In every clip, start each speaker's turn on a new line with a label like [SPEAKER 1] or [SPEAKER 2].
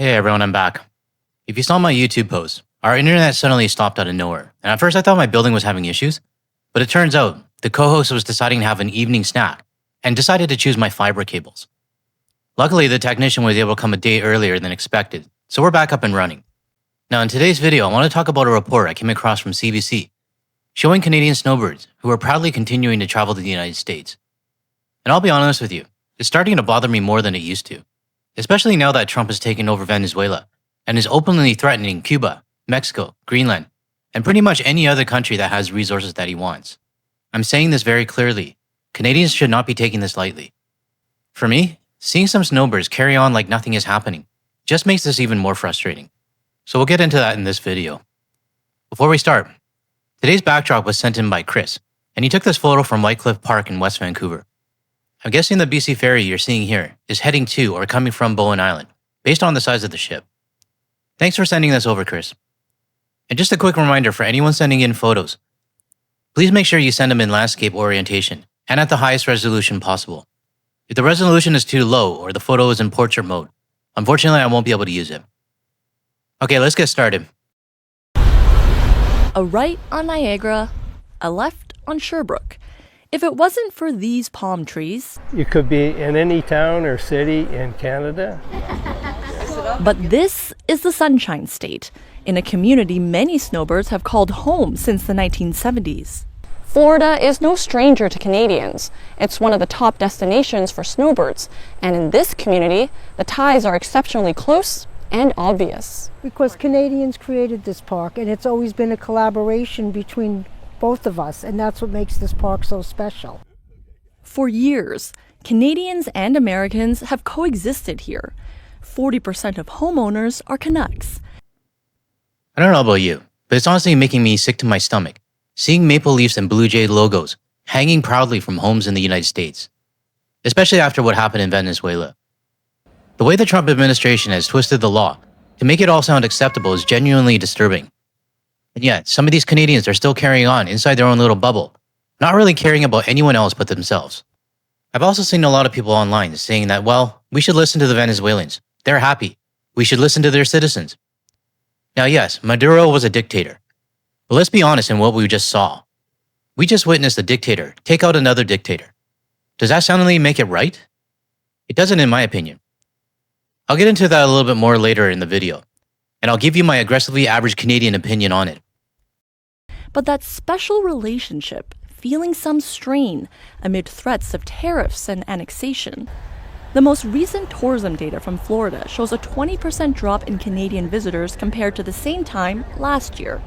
[SPEAKER 1] Hey everyone, I'm back. If you saw my YouTube post, our internet suddenly stopped out of nowhere, and at first I thought my building was having issues, but it turns out the co-host was deciding to have an evening snack and decided to choose my fiber cables. Luckily, the technician was able to come a day earlier than expected, so we're back up and running. Now in today's video, I want to talk about a report I came across from CBC, showing Canadian snowbirds who are proudly continuing to travel to the United States. And I'll be honest with you, it's starting to bother me more than it used to, especially now that Trump has taken over Venezuela and is openly threatening Cuba, Mexico, Greenland, and pretty much any other country that has resources that he wants. I'm saying this very clearly. Canadians should not be taking this lightly. For me, seeing some snowbirds carry on like nothing is happening just makes this even more frustrating. So we'll get into that in this video. Before we start, today's backdrop was sent in by Chris, and he took this photo from Whitecliff Park in West Vancouver. I'm guessing the BC ferry you're seeing here is heading to or coming from Bowen Island, based on the size of the ship. Thanks for sending this over, Chris. And just a quick reminder for anyone sending in photos, please make sure you send them in landscape orientation and at the highest resolution possible. If the resolution is too low or the photo is in portrait mode, unfortunately I won't be able to use it. Okay, let's get started.
[SPEAKER 2] A right on Niagara, a left on Sherbrooke. If it wasn't for these palm trees...
[SPEAKER 3] You could be in any town or city in Canada.
[SPEAKER 2] But this is the Sunshine State, in a community many snowbirds have called home since the 1970s.
[SPEAKER 4] Florida is no stranger to Canadians. It's one of the top destinations for snowbirds, and in this community, the ties are exceptionally close and obvious.
[SPEAKER 5] Because Canadians created this park, and it's always been a collaboration between both of us, and that's what makes this park so special.
[SPEAKER 2] For years, Canadians and Americans have coexisted here. 40% of homeowners are Canucks.
[SPEAKER 1] I don't know about you, but it's honestly making me sick to my stomach, seeing Maple Leafs and Blue Jay logos hanging proudly from homes in the United States, especially after what happened in Venezuela. The way the Trump administration has twisted the law to make it all sound acceptable is genuinely disturbing. And yet, some of these Canadians are still carrying on inside their own little bubble, not really caring about anyone else but themselves. I've also seen a lot of people online saying that, well, we should listen to the Venezuelans. They're happy. We should listen to their citizens. Now yes, Maduro was a dictator. But let's be honest in what we just saw. We just witnessed a dictator take out another dictator. Does that soundly make it right? It doesn't in my opinion. I'll get into that a little bit more later in the video, and I'll give you my aggressively average Canadian opinion on it.
[SPEAKER 2] But that special relationship, feeling some strain amid threats of tariffs and annexation. The most recent tourism data from Florida shows a 20% drop in Canadian visitors compared to the same time last year.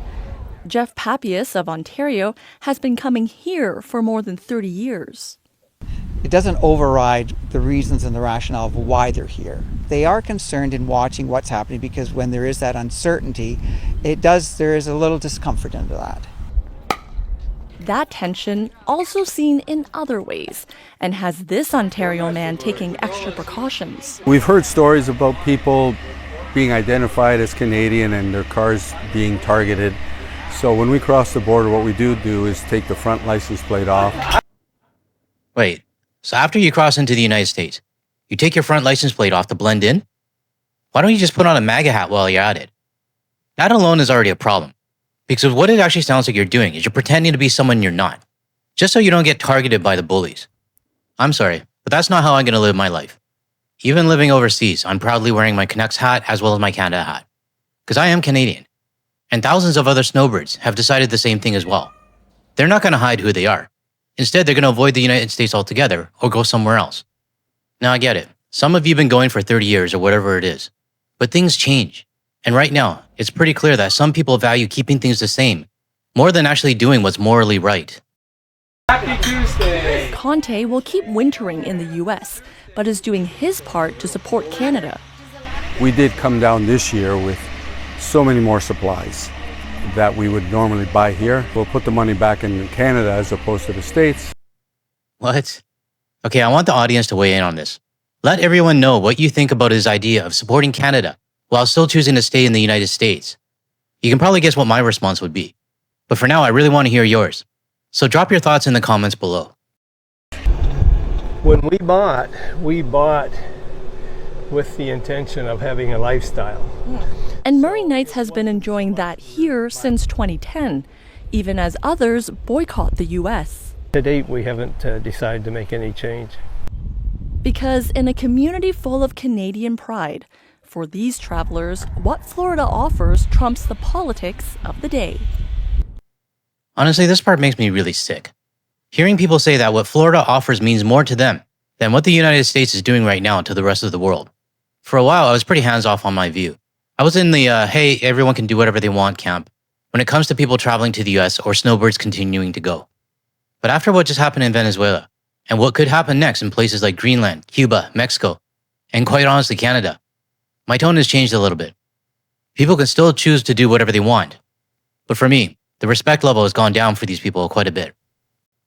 [SPEAKER 2] Jeff Papias of Ontario has been coming here for more than 30 years.
[SPEAKER 6] It doesn't override the reasons and the rationale of why they're here. They are concerned in watching what's happening because when there is that uncertainty, there is a little discomfort into that.
[SPEAKER 2] That tension also seen in other ways, and has this Ontario man taking extra precautions.
[SPEAKER 7] We've heard stories about people being identified as Canadian and their cars being targeted. So when we cross the border, what we do is take the front license plate off.
[SPEAKER 1] Wait, so after you cross into the United States, you take your front license plate off to blend in? Why don't you just put on a MAGA hat while you're at it? That alone is already a problem. Because what it actually sounds like you're doing is you're pretending to be someone you're not, just so you don't get targeted by the bullies. I'm sorry, but that's not how I'm going to live my life. Even living overseas, I'm proudly wearing my Canucks hat as well as my Canada hat. Because I am Canadian. And thousands of other snowbirds have decided the same thing as well. They're not going to hide who they are. Instead, they're going to avoid the United States altogether or go somewhere else. Now I get it. Some of you have been going for 30 years or whatever it is. But things change. And right now, it's pretty clear that some people value keeping things the same more than actually doing what's morally right.
[SPEAKER 3] Happy Tuesday!
[SPEAKER 2] Conte will keep wintering in the US, but is doing his part to support Canada.
[SPEAKER 7] We did come down this year with so many more supplies that we would normally buy here. We'll put the money back in Canada as opposed to the States.
[SPEAKER 1] What? Okay, I want the audience to weigh in on this. Let everyone know what you think about his idea of supporting Canada while still choosing to stay in the United States. You can probably guess what my response would be. But for now, I really want to hear yours. So drop your thoughts in the comments below.
[SPEAKER 3] When we bought with the intention of having a lifestyle.
[SPEAKER 2] And Murray Knights has been enjoying that here since 2010, even as others boycott the U.S.
[SPEAKER 3] To date, we haven't decided to make any change.
[SPEAKER 2] Because in a community full of Canadian pride, for these travelers, what Florida offers trumps the politics of the day.
[SPEAKER 1] Honestly, this part makes me really sick. Hearing people say that what Florida offers means more to them than what the United States is doing right now to the rest of the world. For a while, I was pretty hands-off on my view. I was in the, hey, everyone can do whatever they want camp when it comes to people traveling to the US or snowbirds continuing to go. But after what just happened in Venezuela, and what could happen next in places like Greenland, Cuba, Mexico, and quite honestly, Canada, my tone has changed a little bit. People can still choose to do whatever they want. But for me, the respect level has gone down for these people quite a bit.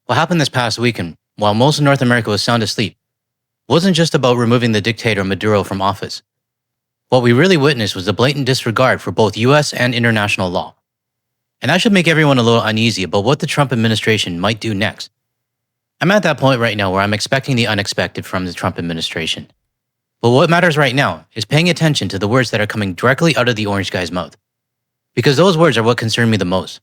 [SPEAKER 1] What happened this past weekend, while most of North America was sound asleep, wasn't just about removing the dictator Maduro from office. What we really witnessed was a blatant disregard for both US and international law. And that should make everyone a little uneasy about what the Trump administration might do next. I'm at that point right now where I'm expecting the unexpected from the Trump administration. But what matters right now is paying attention to the words that are coming directly out of the orange guy's mouth. Because those words are what concern me the most.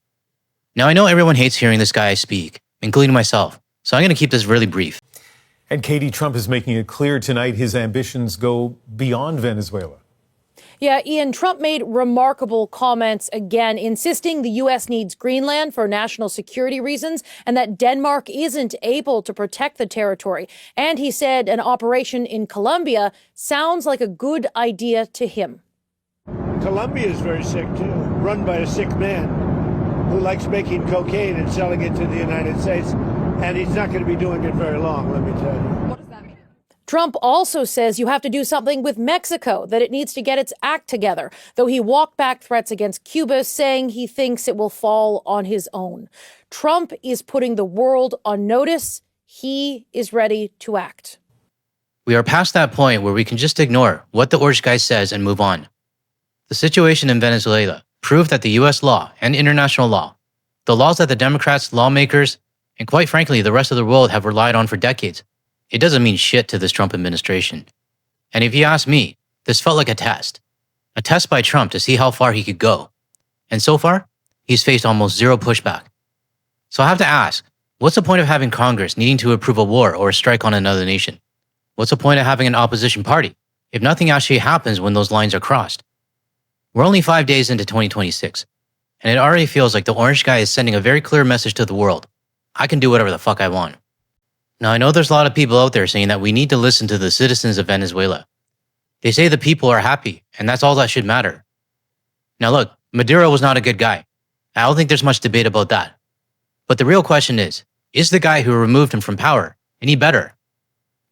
[SPEAKER 1] Now I know everyone hates hearing this guy speak, including myself, so I'm going to keep this really brief.
[SPEAKER 8] And Katie, Trump is making it clear tonight his ambitions go beyond Venezuela.
[SPEAKER 9] Yeah, Ian, Trump made remarkable comments again, insisting the U.S. needs Greenland for national security reasons and that Denmark isn't able to protect the territory. And he said an operation in Colombia sounds like a good idea to him.
[SPEAKER 10] Colombia is very sick, too, run by a sick man who likes making cocaine and selling it to the United States. And he's not going to be doing it very long, let me tell you.
[SPEAKER 9] What does that mean? Trump also says you have to do something with Mexico, that it needs to get its act together, though he walked back threats against Cuba, saying he thinks it will fall on his own. Trump is putting the world on notice. He is ready to act.
[SPEAKER 1] We are past that point where we can just ignore what the orange guy says and move on. The situation in Venezuela proved that the US law and international law, the laws that the Democrats, lawmakers, and quite frankly, the rest of the world have relied on for decades, it doesn't mean shit to this Trump administration. And if you ask me, this felt like a test by Trump to see how far he could go. And so far, he's faced almost zero pushback. So I have to ask, what's the point of having Congress needing to approve a war or a strike on another nation? What's the point of having an opposition party if nothing actually happens when those lines are crossed? We're only 5 days into 2026, and it already feels like the orange guy is sending a very clear message to the world. I can do whatever the fuck I want. Now, I know there's a lot of people out there saying that we need to listen to the citizens of Venezuela. They say the people are happy, and that's all that should matter. Now look, Maduro was not a good guy. I don't think there's much debate about that. But the real question is the guy who removed him from power any better?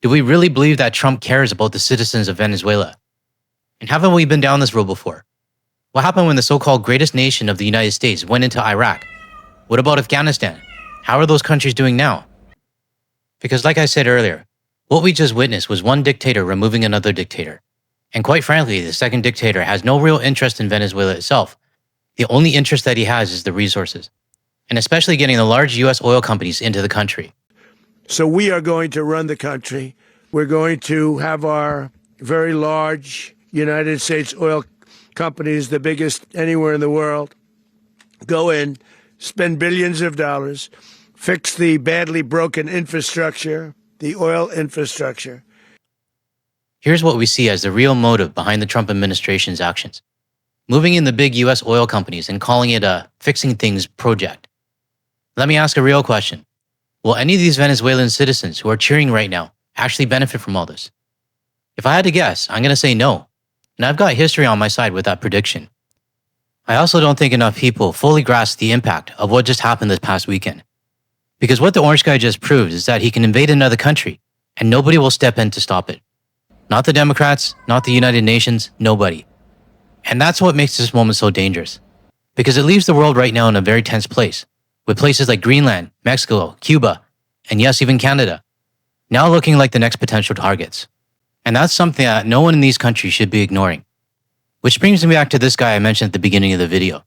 [SPEAKER 1] Do we really believe that Trump cares about the citizens of Venezuela? And haven't we been down this road before? What happened when the so-called greatest nation of the United States went into Iraq? What about Afghanistan? How are those countries doing now? Because like I said earlier, what we just witnessed was one dictator removing another dictator. And quite frankly, the second dictator has no real interest in Venezuela itself. The only interest that he has is the resources, and especially getting the large US oil companies into the country.
[SPEAKER 10] So we are going to run the country. We're going to have our very large United States oil companies, the biggest anywhere in the world, go in, spend billions of dollars, fix the badly broken infrastructure, the oil infrastructure.
[SPEAKER 1] Here's what we see as the real motive behind the Trump administration's actions. Moving in the big US oil companies and calling it a fixing things project. Let me ask a real question. Will any of these Venezuelan citizens who are cheering right now actually benefit from all this? If I had to guess, I'm going to say no. And I've got history on my side with that prediction. I also don't think enough people fully grasp the impact of what just happened this past weekend. Because what the orange guy just proved is that he can invade another country and nobody will step in to stop it. Not the Democrats, not the United Nations, nobody. And that's what makes this moment so dangerous. Because it leaves the world right now in a very tense place, with places like Greenland, Mexico, Cuba, and yes, even Canada, now looking like the next potential targets. And that's something that no one in these countries should be ignoring. Which brings me back to this guy I mentioned at the beginning of the video.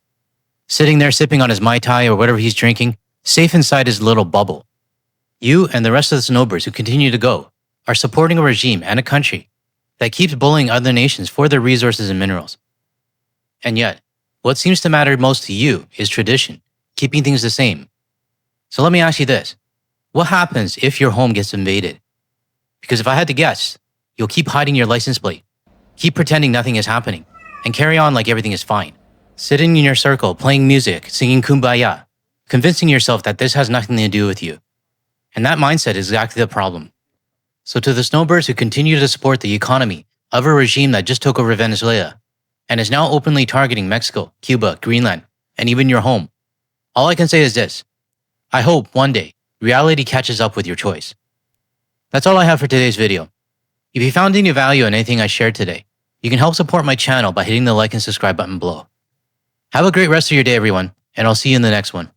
[SPEAKER 1] Sitting there sipping on his Mai Tai or whatever he's drinking, safe inside his little bubble. You and the rest of the snowbirds who continue to go are supporting a regime and a country that keeps bullying other nations for their resources and minerals. And yet, what seems to matter most to you is tradition, keeping things the same. So let me ask you this. What happens if your home gets invaded? Because if I had to guess, you'll keep hiding your license plate, keep pretending nothing is happening, and carry on like everything is fine. Sitting in your circle, playing music, singing Kumbaya, convincing yourself that this has nothing to do with you. And that mindset is exactly the problem. So to the Snowbirds who continue to support the economy of a regime that just took over Venezuela and is now openly targeting Mexico, Cuba, Greenland, and even your home, all I can say is this. I hope one day reality catches up with your choice. That's all I have for today's video. If you found any value in anything I shared today, you can help support my channel by hitting the like and subscribe button below. Have a great rest of your day, everyone, and I'll see you in the next one.